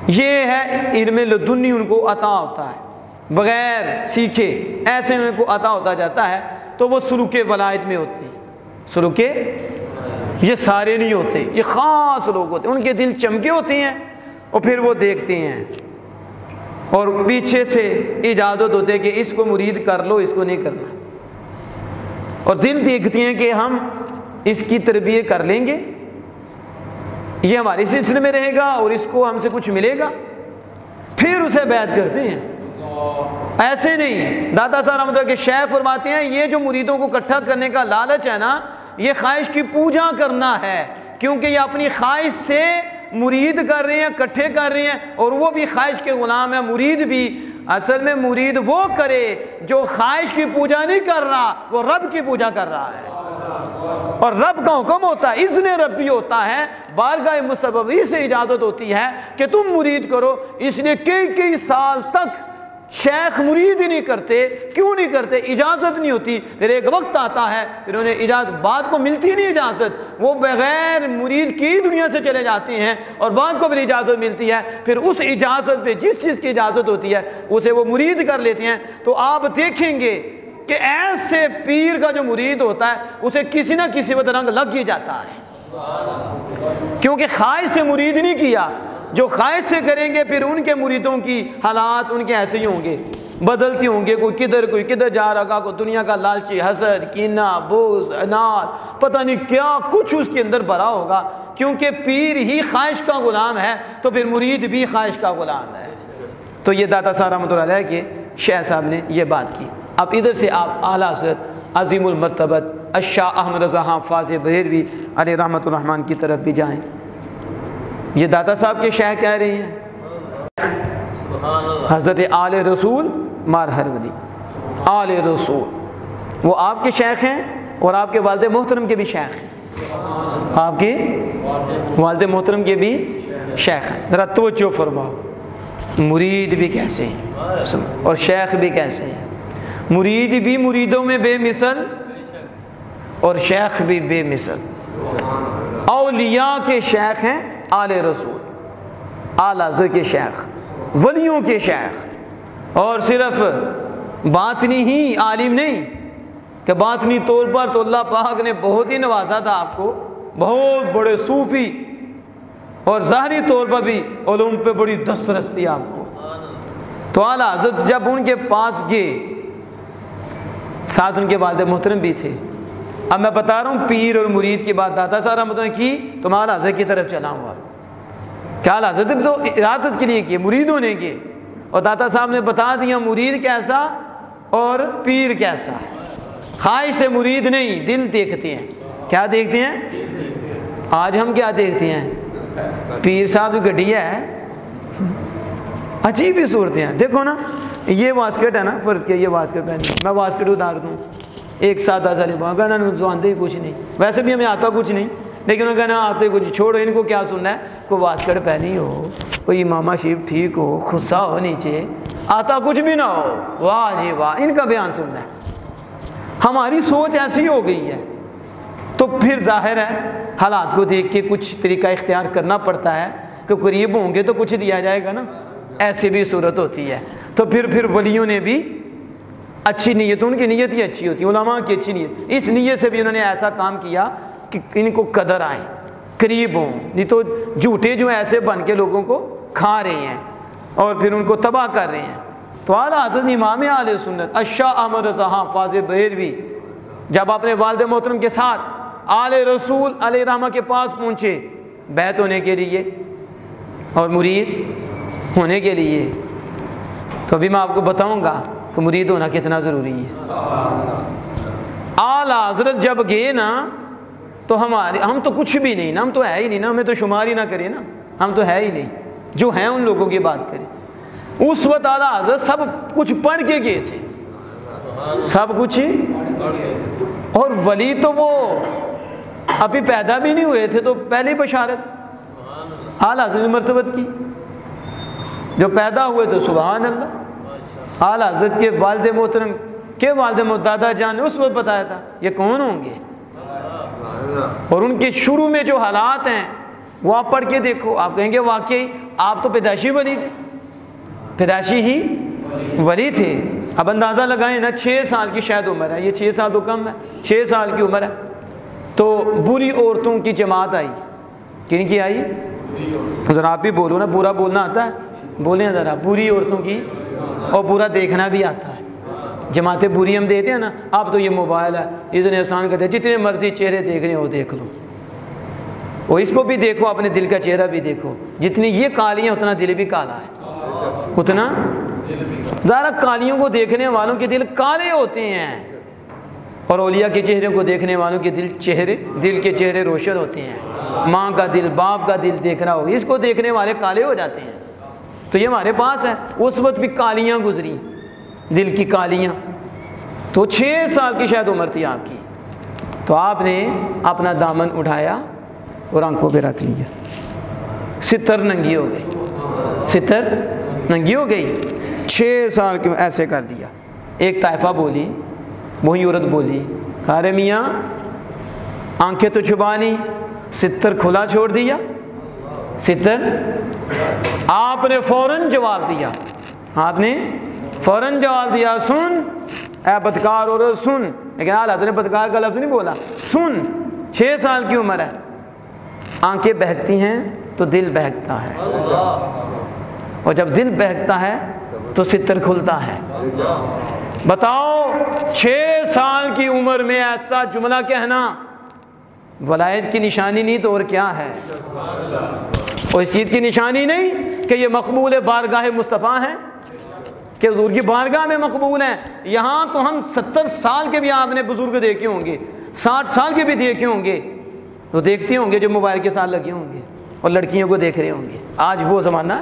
Speaker 2: یہ ہے علم لدنی ان کو عطا ہوتا ہے، بغیر سیکھے ایسے ان کو عطا ہوتا جاتا ہے، تو وہ سلوک ولایت میں ہوتے ہیں۔ سلوک یہ سارے نہیں ہوتے، یہ خاص لوگ ہوتے ہیں، ان کے دل چمکے ہوتے ہیں، اور پھر وہ دیکھتے ہیں اور پیچھے سے اجازت ہوتی ہے کہ اس کو مرید کر لو، اس کو نہیں کرنا، اور دل دیکھتے ہیں کہ ہم اس کی تربیت کر لیں گے، یہ ہمارے سلسلے میں رہے گا اور اس کو ہم سے کچھ ملے گا، پھر اسے بیعت کرتے ہیں۔ ایسے نہیں، داتا صاحب رحمۃ اللہ کے شیخ فرماتے ہیں یہ جو مریدوں کو اکٹھا کرنے کا لالچ ہے نا، یہ خواہش کی پوجا کرنا ہے، کیونکہ یہ اپنی خواہش سے مرید کر رہے ہیں، اکٹھے کر رہے ہیں، اور وہ بھی خواہش کے غلام ہے، مرید بھی۔ اصل میں مرید وہ کرے جو خواہش کی پوجا نہیں کر رہا، وہ رب کی پوجا کر رہا ہے، اور رب کا حکم ہوتا ہے، اذن ربی ہوتا ہے، بارگاہ مصطفی سے اجازت ہوتی ہے کہ تم مرید کرو۔ اس لیے کئی سال تک شیخ مرید ہی نہیں کرتے۔ کیوں نہیں کرتے؟ اجازت نہیں ہوتی۔ پھر ایک وقت آتا ہے پھر انہیں اجازت، بعد کو ملتی نہیں اجازت، وہ بغیر مرید کی دنیا سے چلے جاتے ہیں، اور بعد کو بھی اجازت ملتی ہے، پھر اس اجازت پہ جس چیز کی اجازت ہوتی ہے اسے وہ مرید کر لیتے ہیں۔ تو آپ دیکھیں گے کہ ایسے پیر کا جو مرید ہوتا ہے اسے کسی نہ کسی وقت رنگ لگ ہی جاتا ہے، کیونکہ خواہش سے مرید نہیں کیا۔ جو خواہش سے کریں گے پھر ان کے مریدوں کی حالات ان کے ایسے ہی ہوں گے، بدلتی ہوں گے، کوئی کدھر جا رہا، کوئی دنیا کا لالچی، حسد، کینہ، بغض، اناد، پتہ نہیں کیا کچھ اس کے اندر بھرا ہوگا، کیونکہ پیر ہی خواہش کا غلام ہے تو پھر مرید بھی خواہش کا غلام ہے۔ تو یہ داتا صاحب رحمۃ اللہ علیہ کے شیخ صاحب نے یہ بات کی۔ اب ادھر سے آپ اعلیٰ حضرت عظیم المرتبت الشاہ احمد رضا حافظ بریلوی علیہ رحمۃ الرحمن کی طرف بھی جائیں۔ یہ داتا صاحب کے شیخ کہہ رہی ہیں حضرت آل رسول مارہر ولی، آل رسول وہ آپ کے شیخ ہیں، اور آپ کے والد محترم کے بھی شیخ ہیں، آپ کے والد محترم کے بھی شیخ ہیں۔ ذرا توجہ فرماؤ، مرید بھی کیسے ہیں اور شیخ بھی کیسے ہیں. مرید بھی مریدوں میں بے مثل اور شیخ بھی بے مثل. اولیاء کے شیخ ہیں آل رسول، اعلیٰ حضرت کے شیخ، ولیوں کے شیخ. اور صرف باطنی ہی عالم نہیں کہ باطنی طور پر تو اللہ پاک نے بہت ہی نوازا تھا آپ کو، بہت بڑے صوفی، اور ظاہری طور پر بھی علوم پہ بڑی دسترس تھی آپ کو. تو اعلیٰ حضرت جب ان کے پاس گئے، ساتھ ان کے والد محترم بھی تھے. اب میں بتا رہا ہوں پیر اور مرید کی بات داتا صاحب رحمۃ اللہ کی، تو میں اعلیٰ حضرت کی طرف چلا ہوا کہ اعلیٰ حضرت بھی تو ارادت کے لیے کیے، مریدوں نے کیے، اور داتا صاحب نے بتا دیا مرید کیسا اور پیر کیسا. خواہش سے مرید نہیں، دل دیکھتے ہیں. کیا دیکھتے ہیں؟ آج ہم کیا دیکھتے ہیں؟ پیر صاحب جو گڈیا ہے، عجیب ہی صورتیں ہیں. دیکھو نا، یہ واسکٹ ہے نا، فرض کیا یہ واسکٹ پہنی، میں واسکٹ اتار دوں، ایک سادہ سا لباس کہنا تو آتے ہی کچھ نہیں، ویسے بھی ہمیں آتا کچھ نہیں، لیکن انہوں نے کہنا آتے کچھ، چھوڑو ان کو کیا سننا ہے. کوئی واسکٹ پہنی ہو، کوئی امامہ شیف ٹھیک ہو، خصہ ہو نیچے، آتا کچھ بھی نہ ہو، واہ جی واہ، ان کا بیان سننا ہے. ہماری سوچ ایسی ہو گئی ہے. تو پھر ظاہر ہے حالات کو دیکھ کے کچھ طریقہ اختیار کرنا پڑتا ہے کہ قریب ہوں گے تو کچھ دیا جائے گا نا، ایسی بھی صورت ہوتی ہے. تو پھر ولیوں نے بھی اچھی نیت، ان کی نیت ہی اچھی ہوتی ہے، علماء کی اچھی نیت، اس نیت سے بھی انہوں نے ایسا کام کیا کہ ان کو قدر آئے، قریب ہوں. نہیں تو جھوٹے جو ایسے بن کے لوگوں کو کھا رہے ہیں اور پھر ان کو تباہ کر رہے ہیں. تو اعلیٰ حضرت امام اہل سنت الشاہ احمد رضا فاضل بریلوی جب اپنے والد محترم کے ساتھ آل رسول علیہ رحمہ کے پاس پہنچے بیعت ہونے کے لیے اور مرید ہونے کے لیے، تو ابھی میں آپ کو بتاؤں گا کہ مرید ہونا کتنا ضروری ہے. اعلیٰ حضرت جب گئے نا تو ہم تو کچھ بھی نہیں نا، ہم تو ہے ہی نہیں نا، ہمیں تو شمار ہی نہ کرے نا، ہم تو ہے ہی نہیں، جو ہیں ان لوگوں کی بات کریں. اس وقت اعلیٰ حضرت سب کچھ پڑھ کے گئے تھے، سب کچھ. اور ولی تو وہ ابھی پیدا بھی نہیں ہوئے تھے تو پہلے بشارت اعلیٰ حضرت مرتبت کی. جو پیدا ہوئے تو سبحان اللہ. اعلیٰ حضرت کے والد محترم کے والد دادا جان نے اس وقت بتایا تھا یہ کون ہوں گے، اور ان کے شروع میں جو حالات ہیں وہ آپ پڑھ کے دیکھو، آپ کہیں گے واقعی آپ تو پیدائشی ولی تھے، پیدائشی ہی ولی تھے. اب اندازہ لگائیں نا، 6 سال کی شاید عمر ہے، یہ 6 سال تو کم ہے، 6 سال کی عمر ہے. تو بری عورتوں کی جماعت آئی. کن کی آئی؟ ذرا آپ بھی بولو نا، پورا بولنا آتا ہے، بولیں ذرا. بری عورتوں کی، اور پورا دیکھنا بھی آتا ہے. جماعتیں بری ہم دیتے ہیں نا، آپ تو یہ موبائل ہے، اتنے احسان کرتے ہیں، جتنے مرضی چہرے دیکھنے ہو دیکھ لو، اور اس کو بھی دیکھو، اپنے دل کا چہرہ بھی دیکھو. جتنی یہ کالی ہیں اتنا دل بھی کالا ہے، اتنا ذرا کالیوں کو دیکھنے والوں کے دل کالے ہوتے ہیں، اور اولیاء کے چہرے کو دیکھنے والوں کے دل کے چہرے روشن ہوتے ہیں. ماں کا دل، باپ کا دل دیکھ رہا ہو، اس کو دیکھنے والے کالے ہو جاتے ہیں. تو یہ ہمارے پاس ہے. اس وقت بھی کالیاں گزری، دل کی کالیاں. تو 6 سال کی شاید عمر تھی آپ کی. تو آپ نے اپنا دامن اٹھایا اور آنکھوں پہ رکھ لیا، ستر ننگی ہو گئی، ستر ننگی ہو گئی. 6 سال کی ایسے کر دیا. ایک طائفہ بولی، وہی عورت بولی، خارے میاں آنکھیں تو چھپانی، ستر کھلا چھوڑ دیا. ستر آپ نے فوراً جواب دیا، آپ نے فوراً جواب دیا، سن اے بدکار عورت سن. لیکن اعلیٰ حضرت نے بدکار کا لفظ نہیں بولا، سن. 6 سال کی عمر ہے، آنکھیں بہکتی ہیں تو دل بہکتا ہے، اور جب دل بہکتا ہے تو ستر کھلتا ہے. بتاؤ 6 سال کی عمر میں ایسا جملہ کہنا ولایت کی نشانی نہیں تو اور کیا ہے؟ اور اس چیز کی نشانی نہیں کہ یہ مقبول بارگاہ مصطفیٰ ہیں، کہ حضور کی بارگاہ میں مقبول ہیں. یہاں تو ہم 70 سال کے بھی آپ نے بزرگ دیکھے ہوں گے، 60 سال کے بھی دیکھے ہوں گے، تو دیکھتے ہوں گے جو موبائل کے ساتھ لگے ہوں گے اور لڑکیوں کو دیکھ رہے ہوں گے. آج وہ زمانہ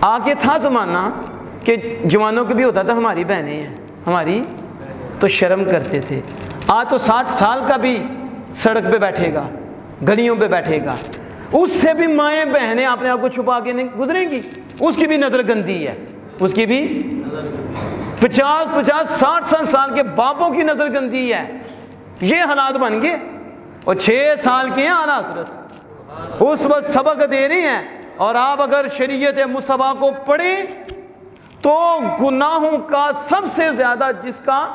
Speaker 2: آگے تھا، زمانہ کہ جوانوں کے بھی ہوتا تھا ہماری بہنیں ہیں، ہماری، تو شرم کرتے تھے. آج تو 60 سال کا بھی سڑک پہ بیٹھے گا، گلیوں پہ بیٹھے گا، اس سے بھی مائیں بہنیں اپنے آپ کو چھپا کے نہیں گزریں گی. اس کی بھی نظر گندی ہے، اس کی بھی 50 60 سال کے باپوں کی نظر گندی ہے۔ یہ حالات بن گئے، اور 6 سال کے ہیں اعلیٰ حضرت اس وقت سبق دے رہے ہیں، اور آپ اگر شریعت مصطفیٰ کو پڑھیں تو گناہوں کا سب سے زیادہ جس کا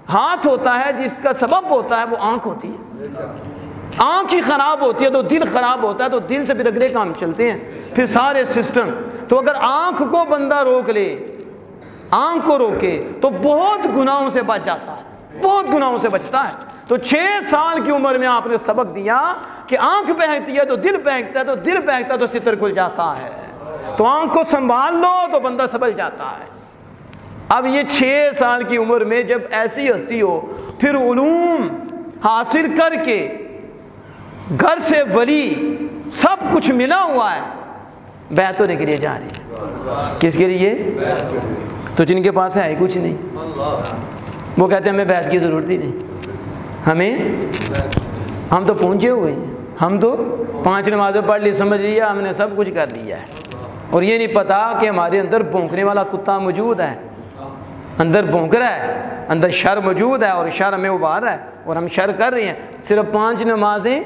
Speaker 2: ہاتھ ہوتا ہے، جس کا سبب ہوتا ہے، وہ آنکھ ہوتی ہے۔ آنکھ ہی خراب ہوتی ہے تو دل خراب ہوتا ہے، تو دل سے پھر اگلے کام چلتے ہیں، پھر سارے سسٹم۔ تو اگر آنکھ کو بندہ روک لے، آنکھ کو روکے، تو بہت گناہوں سے بچ جاتا ہے، بہت گناہوں سے بچتا ہے۔ تو 6 سال کی عمر میں آپ نے سبق دیا کہ آنکھ بہکتی ہے تو دل بہکتا ہے، تو دل بہکتا ہے تو ستر کھل جاتا ہے۔ تو آنکھ کو سنبھال لو تو بندہ سنبھل جاتا ہے۔ اب یہ 6 سال کی عمر میں جب ایسی ہستی ہو، پھر علوم حاصل کر کے گھر سے ولی سب کچھ ملا ہوا ہے، بیعت ہونے کے لیے جا رہی ہے۔ کس کے لیے؟ تو جن کے پاس ہے کچھ نہیں، وہ کہتے ہیں ہمیں بیعت کی ضرورت ہی نہیں، ہم تو پہنچے ہوئے ہیں، ہم تو 5 نمازیں پڑھ لی، سمجھ لیا ہم نے سب کچھ کر لیا ہے، اور یہ نہیں پتا کہ ہمارے اندر بھونکنے والا کتا موجود ہے، اندر بھونک رہا ہے، اندر شر موجود ہے، اور شر ہمیں ابھار رہا ہے، اور ہم شر کر رہے ہیں۔ صرف 5 نمازیں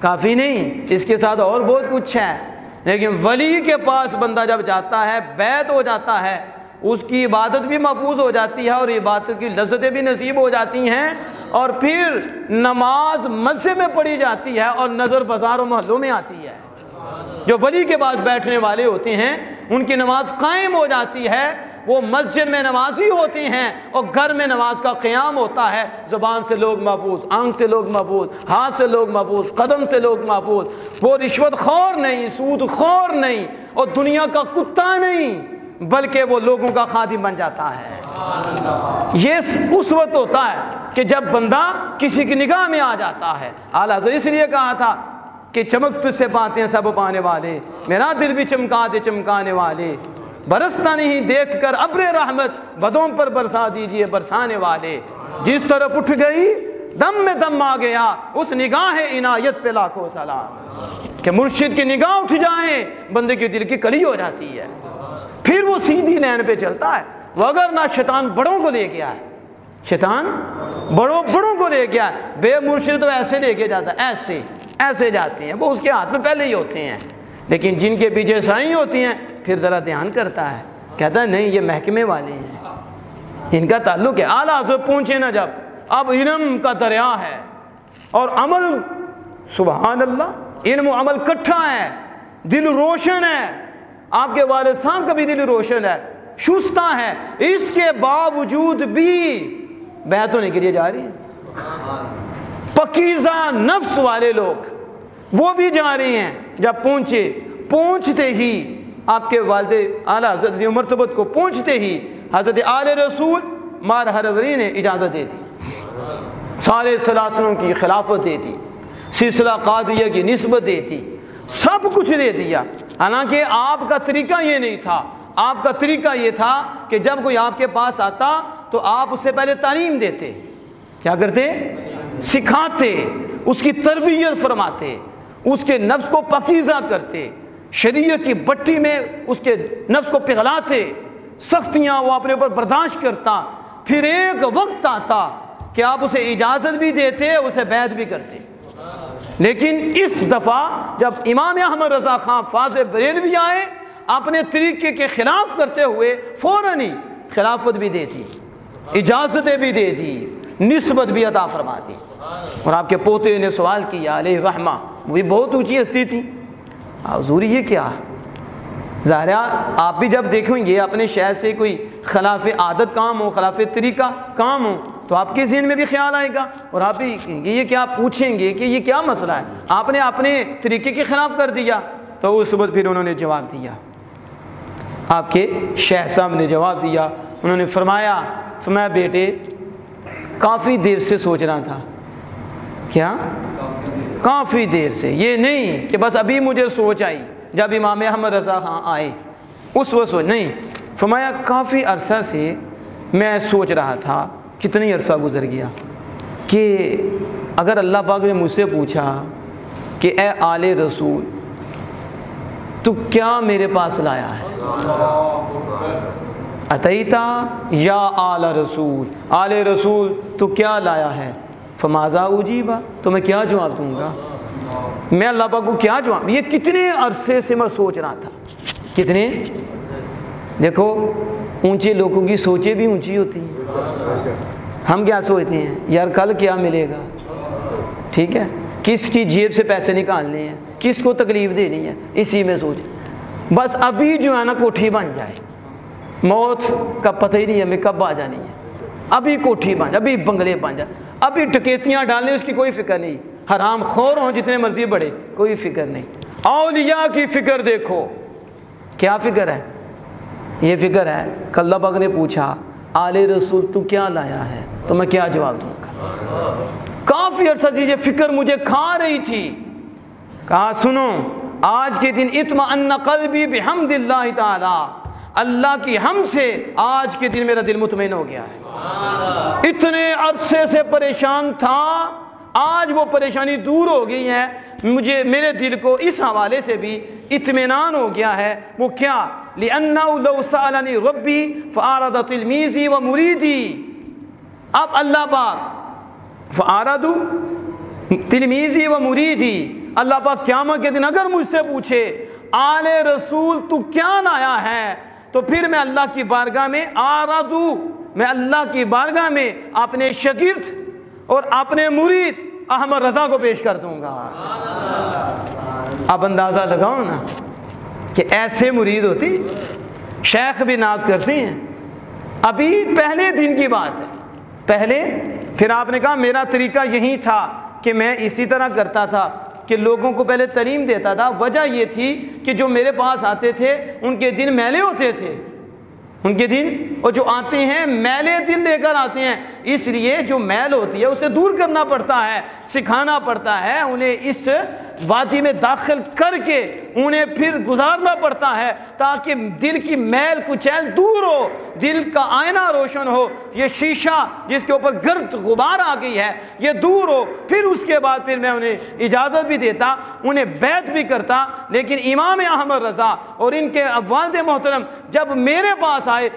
Speaker 2: کافی نہیں، اس کے ساتھ اور بہت کچھ ہے۔ لیکن ولی کے پاس بندہ جب جاتا ہے، بیعت ہو جاتا ہے، اس کی عبادت بھی محفوظ ہو جاتی ہے، اور عبادت کی لذتیں بھی نصیب ہو جاتی ہیں، اور پھر نماز مسجد میں پڑھی جاتی ہے اور نظر بازار و محلوں میں آتی ہے۔ جو ولی کے پاس بیٹھنے والے ہوتے ہیں ان کی نماز قائم ہو جاتی ہے، وہ مسجد میں نمازی ہوتے ہیں، اور گھر میں نماز کا قیام ہوتا ہے۔ زبان سے لوگ محفوظ، آنکھ سے لوگ محفوظ، ہاتھ سے لوگ محفوظ، قدم سے لوگ محفوظ، وہ رشوت خور نہیں، سود خور نہیں، اور دنیا کا کتا نہیں، بلکہ وہ لوگوں کا خادم بن جاتا ہے۔ یہ اس وقت ہوتا ہے کہ جب بندہ کسی کی نگاہ میں آ جاتا ہے۔ اعلیٰ حضرت اس لیے کہا تھا کہ چمک تجھ سے باتیں سب پانے والے، میرا دل بھی چمکا دے چمکانے والے، برستا نہیں دیکھ کر ابر رحمت، بدوں پر برسا دیجئے برسانے والے، جس طرف اٹھ گئی دم میں دم آ گیا، اس نگاہ عنایت پہ لاکھوں سلام۔ کہ مرشد کی نگاہ اٹھ جائیں، بندے کے دل کی کلی ہو جاتی ہے، پھر وہ سیدھی لین پہ چلتا ہے۔ وگرنہ شیطان بڑوں کو لے گیا ہے، شیطان بڑوں کو لے گیا ہے۔ بے مرشد تو ایسے لے کے جاتا ہے، ایسے جاتے ہیں، وہ اس کے ہاتھ میں پہلے ہی ہوتے ہیں، لیکن جن کے پیچھے سائیں ہوتی ہیں پھر ذرا دھیان کرتا ہے، کہتا ہے نہیں یہ محکمے والے ہیں، ان کا تعلق ہے۔ اعلیٰ حضرت پہنچے نا جب، اب علم کا دریا ہے اور عمل، سبحان اللہ، علم و عمل کٹھا ہے، دل روشن ہے۔ آپ کے والد صاحب کا بھی دل روشن ہے، شستہ ہے، اس کے باوجود بھی بیعت ہونے کے لیے جا رہی ہے۔ پکیزہ نفس والے لوگ وہ بھی جا رہے ہیں۔ جب پہنچتے ہی آپ کے والد اعلیٰ حضرت ذی مرتبت کو پہنچتے ہی حضرت آل رسول مار ہروری نے اجازت دے دی، سارے سلاسلوں کی خلافت دے دی، سلسلہ قادریہ کی نسبت دے دی، سب کچھ دے دیا۔ حالانکہ آپ کا طریقہ یہ نہیں تھا، آپ کا طریقہ یہ تھا کہ جب کوئی آپ کے پاس آتا تو آپ اس سے پہلے تعلیم دیتے، کیا کرتے؟ سکھاتے، اس کی تربیت فرماتے، اس کے نفس کو پاکیزہ کرتے، شریعت کی بٹی میں اس کے نفس کو پگھلاتے، سختیاں وہ اپنے اوپر برداشت کرتا، پھر ایک وقت آتا کہ آپ اسے اجازت بھی دیتے، اسے بیعت بھی کرتے۔ لیکن اس دفعہ جب امام احمد رضا خان فاضل بریلوی آئے، اپنے طریقے کے خلاف کرتے ہوئے فوراً ہی خلافت بھی دے دی، اجازتیں بھی دے دی، نسبت بھی عطا فرما دی۔ اور آپ کے پوتے نے سوال کیا علیہ رحمہ، وہ بھی بہت اونچی ہستی تھی، حضور یہ کیا؟ ظاہر آپ بھی جب دیکھیں گے اپنے شہر سے کوئی خلاف عادت کام ہو، خلاف طریقہ کام ہو، تو آپ کے ذہن میں بھی خیال آئے گا، اور آپ بھی کہیں گے یہ کیا، پوچھیں گے کہ یہ کیا مسئلہ ہے، آپ نے اپنے طریقے کے خلاف کر دیا۔ تو اس وقت پھر انہوں نے جواب دیا، آپ کے شیخ صاحب نے جواب دیا، انہوں نے فرمایا بیٹے کافی دیر سے سوچ رہا تھا، کیا؟ کافی دیر سے، یہ نہیں کہ بس ابھی مجھے سوچ آئی جب امام احمد رضا خان آئے اس وقت سوچ نہیں، فرمایا کافی عرصہ سے میں سوچ رہا تھا، کتنی عرصہ گزر گیا کہ اگر اللہ پاک نے مجھ سے پوچھا کہ اے آل رسول تو کیا میرے پاس لایا ہے؟ اتیتا یا آل رسول، آل رسول تو کیا لایا ہے؟ فماذا اجیبا، تو میں کیا جواب دوں گا؟ میں اللہ پاک کو کیا جواب؟ یہ کتنے عرصے سے میں سوچ رہا تھا، کتنے، دیکھو اونچے لوگوں کی سوچیں بھی اونچی ہوتی ہیں۔ ہم کیا سوچتے ہیں؟ یار کل کیا ملے گا، ٹھیک ہے، کس کی جیب سے پیسے نکالنے ہیں، کس کو تکلیف دینی ہے، اسی میں سوچ، بس ابھی جو ہے نا کوٹھی بن جائے، موت کا پتہ ہی نہیں ہمیں کب آ جانی ہے، ابھی کوٹھی بن جائے، ابھی بنگلے بن جائے، ابھی ٹکیتیاں ڈالنے اس کی کوئی فکر نہیں، حرام خور ہوں جتنے مرضی بڑے، کوئی فکر نہیں۔ اولیاء کی فکر دیکھو، کیا فکر ہے؟ یہ فکر ہے کہ اللہ پاک نے پوچھا آل رسول تو کیا لایا ہے، تو میں کیا جواب دوں گا؟ کافی عرصہ سے یہ فکر مجھے کھا رہی تھی۔ کہا سنو، آج کے دن اطمئن قلبی بحمد اللہ تعالی، اللہ کی حمد سے آج کے دن میرا دل مطمئن ہو گیا ہے۔ اتنے عرصے سے پریشان تھا، آج وہ پریشانی دور ہو گئی ہے، مجھے میرے دل کو اس حوالے سے بھی اطمینان ہو گیا ہے۔ وہ کیا؟ لِأَنَّهُ لَوْ سَأَلَنِي رَبِّي فَأَعْرَضَ تِلْمِيذِي وَمُرِيدِي، اب اللہ پاک فَأَعْرَضُ تِلْمِيذِي وَمُرِيدِي، اللہ پاک قیامت کے دن اگر مجھ سے پوچھے آل رسول تو کیا لایا ہے، تو پھر میں اللہ کی بارگاہ میں آرادو، میں اللہ کی بارگاہ میں اپنے شاگرد اور اپنے مرید احمد رضا کو پیش کر دوں گا۔ اب اندازہ لگاؤ نا کہ ایسے مرید ہوتی، شیخ بھی ناز کرتے ہیں۔ ابھی پہلے دن کی بات ہے، پہلے پھر آپ نے کہا میرا طریقہ یہی تھا کہ میں اسی طرح کرتا تھا کہ لوگوں کو پہلے تعلیم دیتا تھا۔ وجہ یہ تھی کہ جو میرے پاس آتے تھے ان کے دل میلے ہوتے تھے، ان کے دل، اور جو آتے ہیں میلے دل لے کر آتے ہیں، اس لیے جو میل ہوتی ہے اسے دور کرنا پڑتا ہے، سکھانا پڑتا ہے، انہیں اس وادی میں داخل کر کے انہیں پھر گزارنا پڑتا ہے تاکہ دل کی میل کچیل دور ہو، دل کا آئینہ روشن ہو، یہ شیشہ جس کے اوپر گرد غبار آ گئی ہے یہ دور ہو، پھر اس کے بعد پھر میں انہیں اجازت بھی دیتا، انہیں بیعت بھی کرتا۔ لیکن امام احمد رضا اور ان کے والد محترم جب میرے پاس آئے